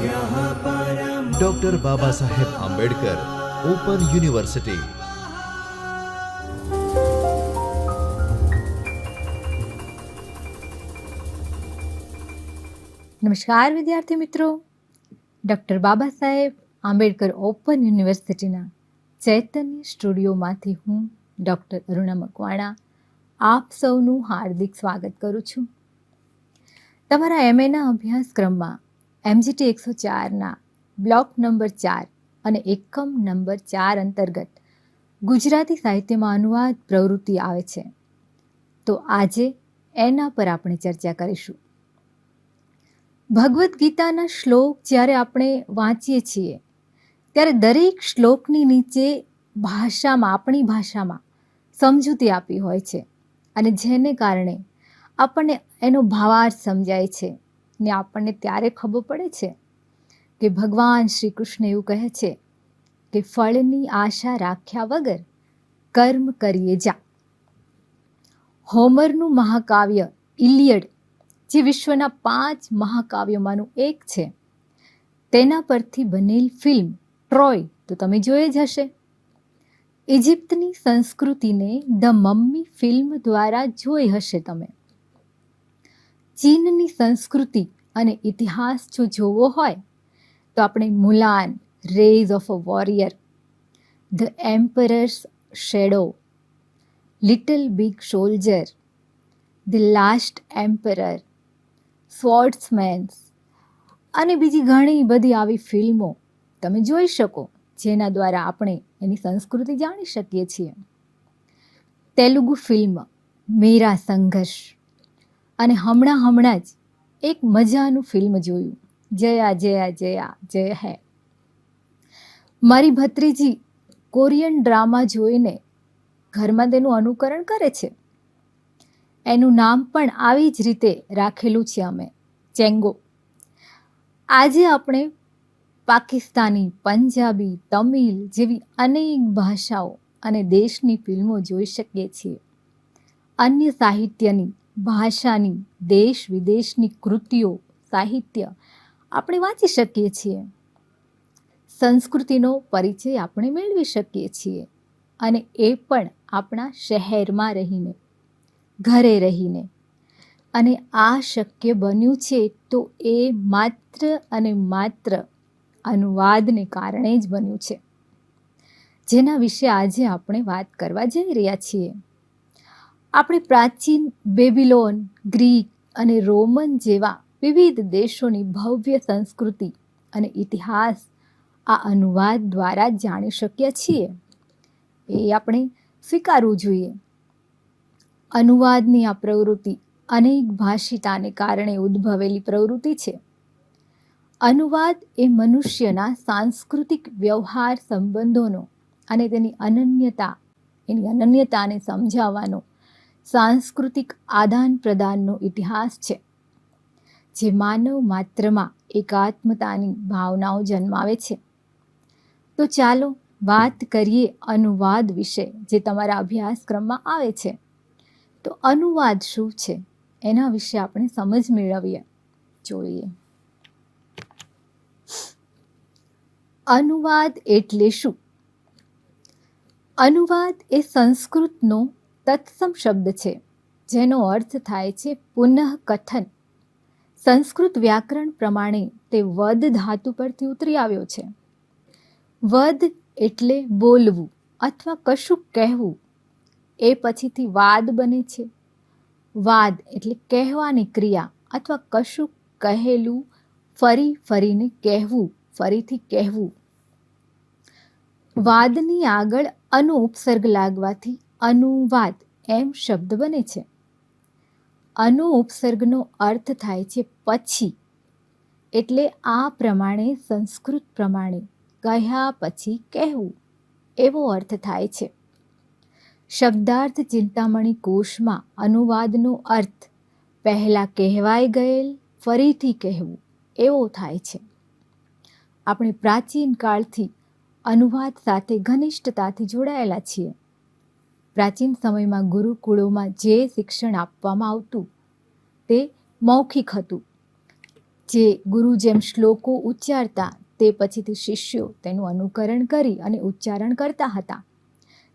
Doctor Baba Saheb Ambedkar open university. નમસ્કાર વિદ્યાર્થી મિત્રો, ડૉક્ટર બાબા સાહેબ આંબેડકર ઓપન યુનિવર્સિટીના ચૈતન્ય સ્ટુડિયોમાંથી હું ડૉક્ટર અરુણા મકવાણા આપ સૌનું હાર્દિક સ્વાગત કરું છું. તમારા એમએના અભ્યાસક્રમમાં MGT 104ના બ્લોક નંબર 4 અને એકમ નંબર 4 અંતર્ગત ગુજરાતી સાહિત્યમાં અનુવાદ પ્રવૃત્તિ આવે છે. તો આજે એના પર આપણે ચર્ચા કરીશું. ભગવદ્ ગીતાના શ્લોક જ્યારે આપણે વાંચીએ છીએ ત્યારે દરેક શ્લોકની નીચે ભાષામાં, આપણી ભાષામાં સમજૂતી આપી હોય છે અને જેને કારણે આપણને એનો ભાવાર્થ સમજાય છે ને આપણને ત્યારે ખબર પડે છે કે ભગવાન શ્રી કૃષ્ણ એવું કહે છે કે ફળની આશા રાખ્યા વગર કર્મ કરીએ જા. હોમરનું મહાકાવ્ય ઇલિયડ, જે વિશ્વના 5 મહાકાવ્યોમાંનું એક છે, તેના પરથી બનેલ ફિલ્મ ટ્રોય તો તમે જોઈ જ હશે. ઇજિપ્તની સંસ્કૃતિને ધ મમ્મી ફિલ્મ દ્વારા જોઈ હશે તમે. ચીનની સંસ્કૃતિ અને ઇતિહાસ જો જોવો હોય તો આપણે Mulan, rise of a warrior, the emperor's shadow, little big soldier, the last emperor, swordsmen's અને બીજી ઘણી બધી આવી ફિલ્મો તમે જોઈ શકો, જેના દ્વારા આપણે એની સંસ્કૃતિ જાણી શકીએ છીએ. તેલુગુ ફિલ્મ મેરા સંઘર્ષ અને હમણાં જ એક મજાનું ફિલ્મ જોયું, જયા જયા જયા જય હે. મારી ભત્રીજી કોરિયન ડ્રામા જોઈને ઘરમાં તેનું અનુકરણ કરે છે. એનું નામ પણ આવી જ રીતે રાખેલું છે અમે, ચેંગો. આજે આપણે પાકિસ્તાની, પંજાબી, તમિલ જેવી અનેક ભાષાઓ અને દેશની ફિલ્મો જોઈ શકીએ છીએ. અન્ય સાહિત્યની, ભાષાની, દેશ વિદેશની કૃતિઓ, સાહિત્ય આપણે વાંચી શકીએ છીએ. સંસ્કૃતિનો પરિચય આપણે મેળવી શકીએ છીએ અને એ પણ આપણા શહેરમાં રહીને, ઘરે રહીને. અને આ શક્ય બન્યું છે તો એ માત્ર અને માત્ર અનુવાદને કારણે જ બન્યું છે, જેના વિશે આજે આપણે વાત કરવા જઈ રહ્યા છીએ. આપણે પ્રાચીન બેબીલોન, ગ્રીક અને રોમન જેવા વિવિધ દેશોની ભવ્ય સંસ્કૃતિ અને ઇતિહાસ આ અનુવાદ દ્વારા જ જાણી શક્યા છીએ. એ આપણે સ્વીકારવું જોઈએ. અનુવાદની આ પ્રવૃત્તિ અનેક ભાષિતાને કારણે ઉદ્ભવેલી પ્રવૃત્તિ છે. અનુવાદ એ મનુષ્યના સાંસ્કૃતિક વ્યવહાર સંબંધોનો અને એની અનન્યતાને સમજાવવાનો સાંસ્કૃતિક આદાન પ્રદાનનો ઇતિહાસ છે, જે માનવ માત્રમાં એકાત્મતાની ભાવનાઓ જન્માવે છે. તો ચાલો વાત કરીએ અનુવાદ વિશે, જે તમારા અભ્યાસક્રમમાં આવે છે. તો અનુવાદ શું છે એના વિશે આપણે સમજ મેળવીએ, જોઈએ. અનુવાદ એટલે શું? અનુવાદ એ સંસ્કૃતનો તત્સમ શબ્દ છે, જેનો અર્થ થાય છે પુનઃકથન. સંસ્કૃત વ્યાકરણ પ્રમાણે તે વદ ધાતુ પરથી ઉતરી આવ્યો છે. વદ એટલે બોલવું અથવા કશું કહેવું. એ પછીથી વાદ બને છે. વાદ એટલે કહેવાની ક્રિયા અથવા કશું કહેલું ફરી ફરીને કહેવું, ફરીથી કહેવું. વાદની આગળ અનુ ઉપસર્ગ લાગવાથી અનુવાદ એમ શબ્દ બને છે. અનુ ઉપસર્ગનો અર્થ થાય છે પછી, એટલે આ પ્રમાણે સંસ્કૃત પ્રમાણે કહ્યા પછી કહેવું એવો અર્થ થાય છે. શબ્દાર્થ ચિંતામણી કોશમાં અનુવાદનો અર્થ પહેલાં કહેવાઈ ગયેલ ફરીથી કહેવું એવો થાય છે. આપણે પ્રાચીન કાળથી અનુવાદ સાથે ઘનિષ્ઠતાથી જોડાયેલા છીએ. પ્રાચીન સમયમાં ગુરુકુળોમાં જે શિક્ષણ આપવામાં આવતું તે મૌખિક હતું. જે ગુરુ જેમ શ્લોકો ઉચ્ચારતા તે પછીથી શિષ્યો તેનું અનુકરણ કરી અને ઉચ્ચારણ કરતા હતા.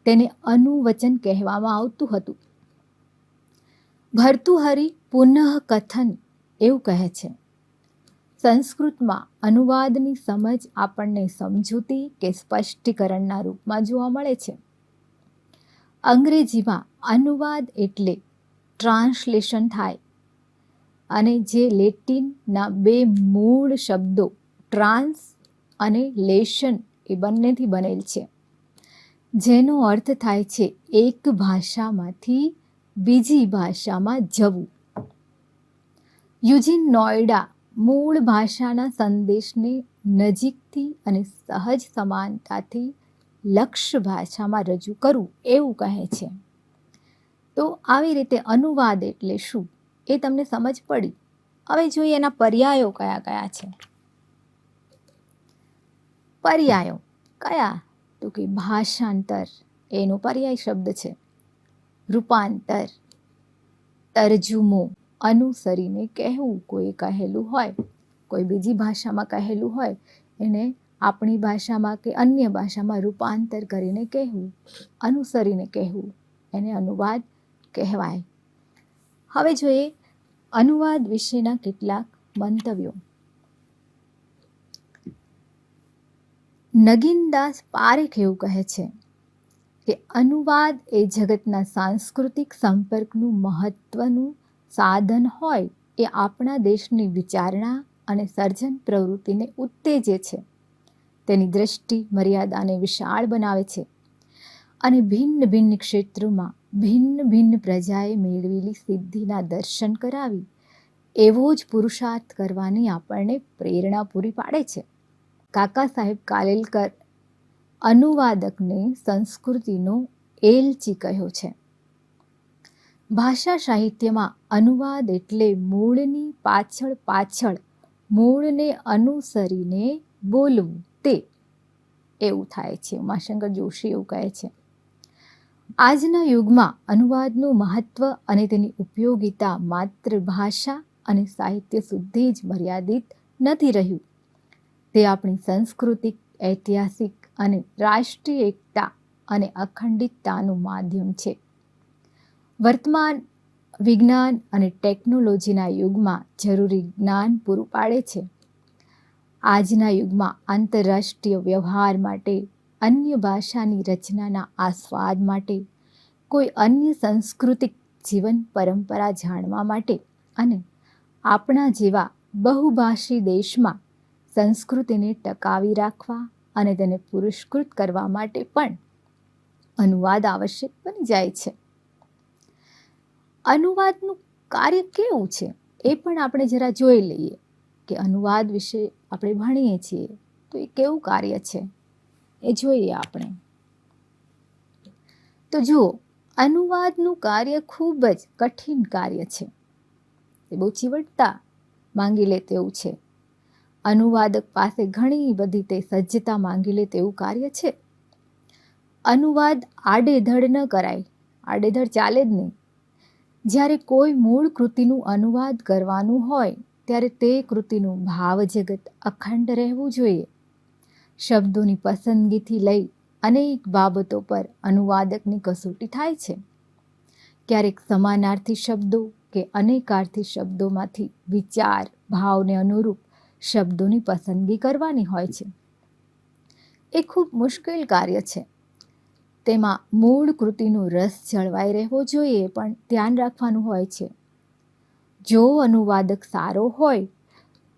તેને અનુવચન કહેવામાં આવતું હતું. ભર્તુહરિ પુનઃ કથન એવું કહે છે, સંસ્કૃતમાં અનુવાદની સમજ આપણને સમજૂતી કે સ્પષ્ટીકરણના રૂપમાં જોવા મળે છે. અંગ્રેજીમાં અનુવાદ એટલે ટ્રાન્સલેશન થાય અને જે લેટિનના બે મૂળ શબ્દો ટ્રાન્સ અને લેશન એ બંનેથી બનેલ છે, જેનો અર્થ થાય છે એક ભાષામાંથી બીજી ભાષામાં જવું. યુજીન નોયડા મૂળ ભાષાના સંદેશને નજીકથી અને સહજ સમાનતાથી લક્ષ્ય ભાષામાં રજૂ કરવું એવું કહે છે. તો આવી રીતે અનુવાદ એટલે શું એ તમને સમજ પડી. હવે જોઈએ એના પર્યાયો કયા કયા છે. પર્યાયો કયા? તો કે ભાષાંતર એનો પર્યાય શબ્દ છે. રૂપાંતર, તરજુમો, અનુસરીને કહેવું. કોઈ કહેલું હોય, કોઈ બીજી ભાષામાં કહેલું હોય એને આપણી ભાષામાં કે અન્ય ભાષામાં રૂપાંતર કરીને કહેવું, અનુસરીને કહેવું, એને અનુવાદ કહેવાય. હવે જોઈએ અનુવાદ વિશેના કેટલાક મંતવ્યો. નગીનદાસ પારેખ એવું કહે છે કે અનુવાદ એ જગતના સાંસ્કૃતિક સંપર્કનું મહત્વનું સાધન હોય. એ આપણા દેશની વિચારણા અને સર્જન પ્રવૃત્તિને ઉત્તેજે છે. તેની દ્રષ્ટિ મર્યાદાને વિશાળ બનાવે છે અને ભિન્ન ભિન્ન ક્ષેત્રોમાં ભિન્ન ભિન્ન પ્રજાએ મેળવેલી સિદ્ધિના દર્શન કરાવી એવો જ પુરુષાર્થ કરવાની આપણને પ્રેરણા પૂરી પાડે છે. કાકા સાહેબ કાલેલકર અનુવાદકને સંસ્કૃતિનો એલચી કહ્યો છે. ભાષા સાહિત્યમાં અનુવાદ એટલે મૂળની પાછળ પાછળ મૂળને અનુસરીને બોલવું તે એવું થાય છે. ઉમાશંકર જોશી એવું કહે છે. આજના યુગમાં અનુવાદનું મહત્વ અને તેની ઉપયોગિતા માત્ર ભાષા અને સાહિત્ય સુધી જ મર્યાદિત નથી રહ્યું. તે આપણી સાંસ્કૃતિક, ઐતિહાસિક અને રાષ્ટ્રીય એકતા અને અખંડિતતાનું માધ્યમ છે. વર્તમાન વિજ્ઞાન અને ટેકનોલોજીના યુગમાં જરૂરી જ્ઞાન પૂરું પાડે છે. આજના યુગમાં આંતરરાષ્ટ્રીય વ્યવહાર માટે, અન્ય ભાષાની રચનાના આસ્વાદ માટે, કોઈ અન્ય સાંસ્કૃતિક જીવન પરંપરા જાણવા માટે અને આપણા જેવા બહુભાષી દેશમાં સંસ્કૃતિને ટકાવી રાખવા અને તેને પુરસ્કૃત કરવા માટે પણ અનુવાદ આવશ્યક બની જાય છે. અનુવાદનું કાર્ય કેવું છે એ પણ આપણે જરા જોઈ લઈએ કે અનુવાદ વિશે આપણે ભણીએ છીએ તો એ કેવું કાર્ય છે એ જોઈએ આપણે. તો જુઓ, અનુવાદનું કાર્ય ખૂબ જ કઠિન કાર્ય છે. એ બહુ ચીવટતા માંગી લે તેવું છે. અનુવાદક પાસે ઘણી બધી તે સજ્જતા માંગી લે તેવું કાર્ય છે. અનુવાદ આડેધડ ન કરાય, આડેધડ ચાલે જ નહીં. જ્યારે કોઈ મૂળ કૃતિનું અનુવાદ કરવાનું હોય ત્યારે તે કૃતિનું ભાવ જગત અખંડ રહેવું જોઈએ. શબ્દોની પસંદગીથી લઈ અનેક બાબતો પર અનુવાદકની કસોટી થાય છે. ક્યારેક સમાનાર્થી શબ્દો કે અનેકાર્થી શબ્દોમાંથી વિચાર, ભાવને અનુરૂપ શબ્દોની પસંદગી કરવાની હોય છે. એ ખૂબ મુશ્કેલ કાર્ય છે. તેમાં મૂળ કૃતિનો રસ જળવાઈ રહેવો જોઈએ, પણ ધ્યાન રાખવાનું હોય છે. જો અનુવાદક સારો હોય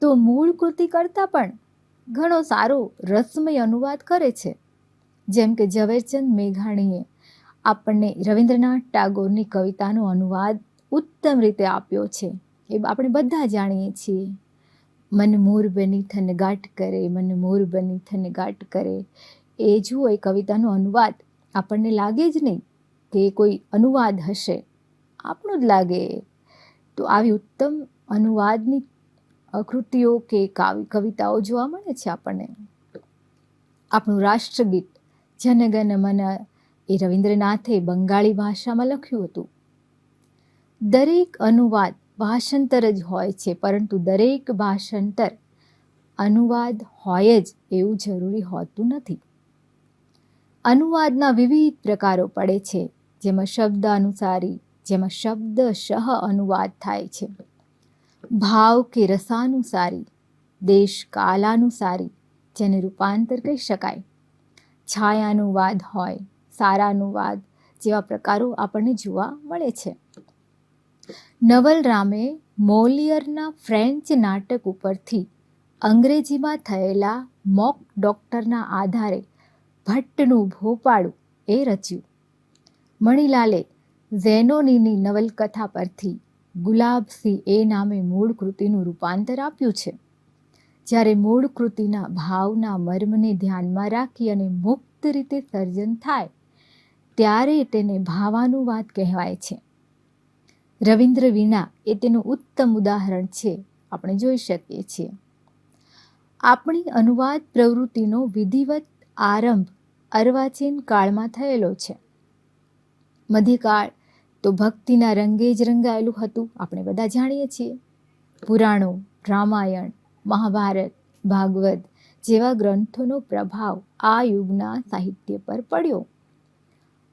તો મૂળ કૃતિ કરતાં પણ ઘણો સારો રસમય અનુવાદ કરે છે. જેમ કે ઝવેરચંદ મેઘાણીએ આપણને રવિન્દ્રનાથ ટાગોરની કવિતાનો અનુવાદ ઉત્તમ રીતે આપ્યો છે. એ આપણે બધા જાણીએ છીએ. મન મોર બની થનગાટ કરે, મન મોર બની થનગાટ કરે. એ જુઓ, એ કવિતાનો અનુવાદ આપણને લાગે જ નહીં કે કોઈ અનુવાદ હશે, આપણું જ લાગે. તો આવી ઉત્તમ અનુવાદની કૃતિઓ કે કવિતાઓ જોવા મળે છે આપણને. આપણું રાષ્ટ્રગીત જનગણ મન એ રવિન્દ્રનાથે બંગાળી ભાષામાં લખ્યું હતું. દરેક અનુવાદ ભાષાંતર જ હોય છે, પરંતુ દરેક ભાષાંતર અનુવાદ હોય જ એવું જરૂરી હોતું નથી. અનુવાદના વિવિધ પ્રકારો પડે છે, જેમાં શબ્દ અનુસારી, જેમાં શબ્દશઃ અનુવાદ થાય છે, ભાવ કે રસાનુસારી, દેશ કાલાનુસારી, જેને રૂપાંતર કહી શકાય, છાયાનુવાદ હોય, સારાનુવાદ જેવા પ્રકારો આપણને જોવા મળે છે. નવલ રામે મોલિયરના ફ્રેન્ચ નાટક ઉપરથી અંગ્રેજીમાં થયેલા મોક ડોક્ટરના આધારે ભટ્ટનું ભોપાળું એ રચ્યું. મણિલાલે ઝેનોનીની નવલકથા પરથી ગુલાબસિંહ એ નામે મૂળ કૃતિનું રૂપાંતર આપ્યું છે. જ્યારે મૂળ કૃતિના ભાવના મર્મને ધ્યાનમાં રાખી અને મુક્ત રીતે સર્જન થાય ત્યારે તેને ભાવાનુવાદ કહેવાય છે. રવિન્દ્ર વીણા એ તેનું ઉત્તમ ઉદાહરણ છે, આપણે જોઈ શકીએ છીએ. આપણી અનુવાદ પ્રવૃત્તિનો વિધિવત આરંભ અર્વાચીન કાળમાં થયેલો છે. મધ્યકાળ તો ભક્તિના રંગે જ રંગાયેલું હતું, આપણે બધા જાણીએ છીએ. પુરાણો, રામાયણ, મહાભારત, ભાગવત જેવા ગ્રંથોનો પ્રભાવ આ યુગના સાહિત્ય પર પડ્યો.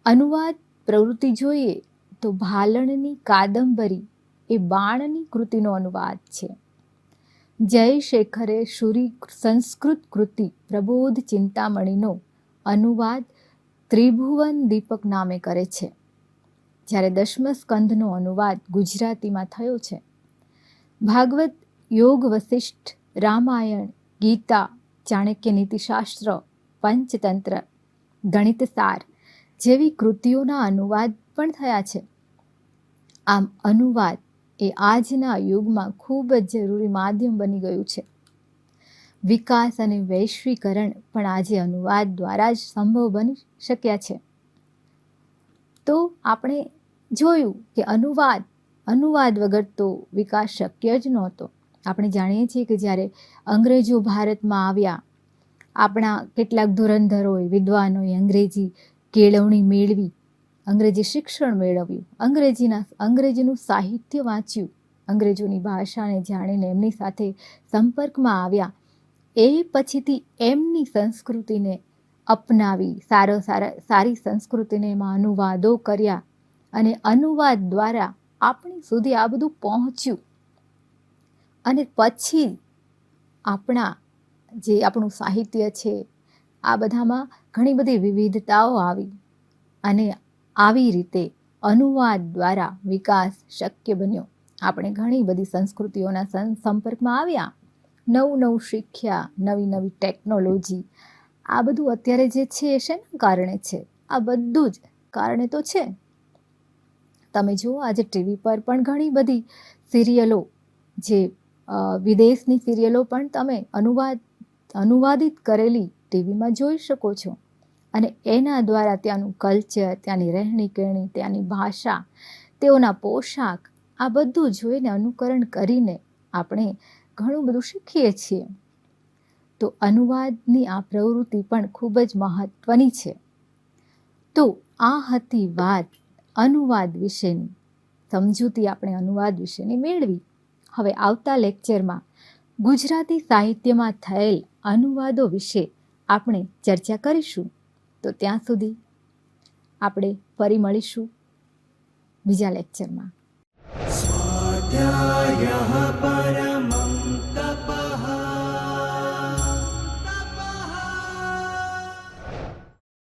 અનુવાદ પ્રવૃત્તિ જોઈએ તો ભાલણની કાદંબરી એ બાણની કૃતિનો અનુવાદ છે. જયશેખરે શુરી સંસ્કૃત કૃતિ પ્રબોધ ચિંતામણીનો અનુવાદ ત્રિભુવન દીપક નામે કરે છે, જ્યારે દશમ સ્કંધનો અનુવાદ ગુજરાતીમાં થયો છે. ભાગવત, યોગ વસિષ્ઠ, રામાયણ, ગીતા, ચાણક્ય નીતિશાસ્ત્ર, પંચતંત્ર, ગણિતસાર જેવી કૃતિઓના અનુવાદ પણ થયા છે. આમ અનુવાદ એ આજના યુગમાં ખૂબ જ જરૂરી માધ્યમ બની ગયું છે. વિકાસ અને વૈશ્વિકરણ પણ આજે અનુવાદ દ્વારા જ સંભવ બની શક્યા છે. તો આપણે જોયું કે અનુવાદ વગર તો વિકાસ શક્ય જ નહોતો. આપણે જાણીએ છીએ કે જ્યારે અંગ્રેજો ભારતમાં આવ્યા, આપણા કેટલાક ધુરંધરોએ, વિદ્વાનોએ અંગ્રેજી કેળવણી મેળવી, અંગ્રેજી શિક્ષણ મેળવ્યું, અંગ્રેજીનું સાહિત્ય વાંચ્યું, અંગ્રેજોની ભાષાને જાણીને એમની સાથે સંપર્કમાં આવ્યા. એ પછીથી એમની સંસ્કૃતિને અપનાવી, સારી સંસ્કૃતિને એમાં અનુવાદો કર્યા અને અનુવાદ દ્વારા આપણી સુધી આ બધું પહોંચ્યું. અને પછી આપણું સાહિત્ય છે, આ બધામાં ઘણી બધી વિવિધતાઓ આવી અને આવી રીતે અનુવાદ દ્વારા વિકાસ શક્ય બન્યો. આપણે ઘણી બધી સંસ્કૃતિઓના સંપર્કમાં આવ્યા, નવું શીખ્યા, નવી ટેકનોલોજી. આ બધું અત્યારે જે છે એ શેના કારણે છે? આ બધું જ કારણે તો છે. તમે જુઓ, આજે ટીવી પર પણ ઘણી બધી સિરિયલો, જે વિદેશની સિરિયલો પણ તમે અનુવાદિત કરેલી ટીવીમાં જોઈ શકો છો. અને એના દ્વારા ત્યાંનું કલ્ચર, ત્યાંની રહેણી કહેણી, ત્યાંની ભાષા, તેઓના પોશાક, આ બધું જોઈને અનુકરણ કરીને આપણે ઘણું બધું શીખીએ છીએ. તો અનુવાદની આ પ્રવૃત્તિ પણ ખૂબ જ મહત્વની છે. તો આ હતી વાત અનુવાદ વિશેની, સમજૂતી આપણે અનુવાદ વિશેની મેળવી. હવે આવતા લેક્ચરમાં ગુજરાતી સાહિત્યમાં થયેલ અનુવાદો વિશે આપણે ચર્ચા કરીશું. તો ત્યાં સુધી આપણે ફરી મળીશું બીજા લેક્ચરમાં. સ્વાધ્યાયઃ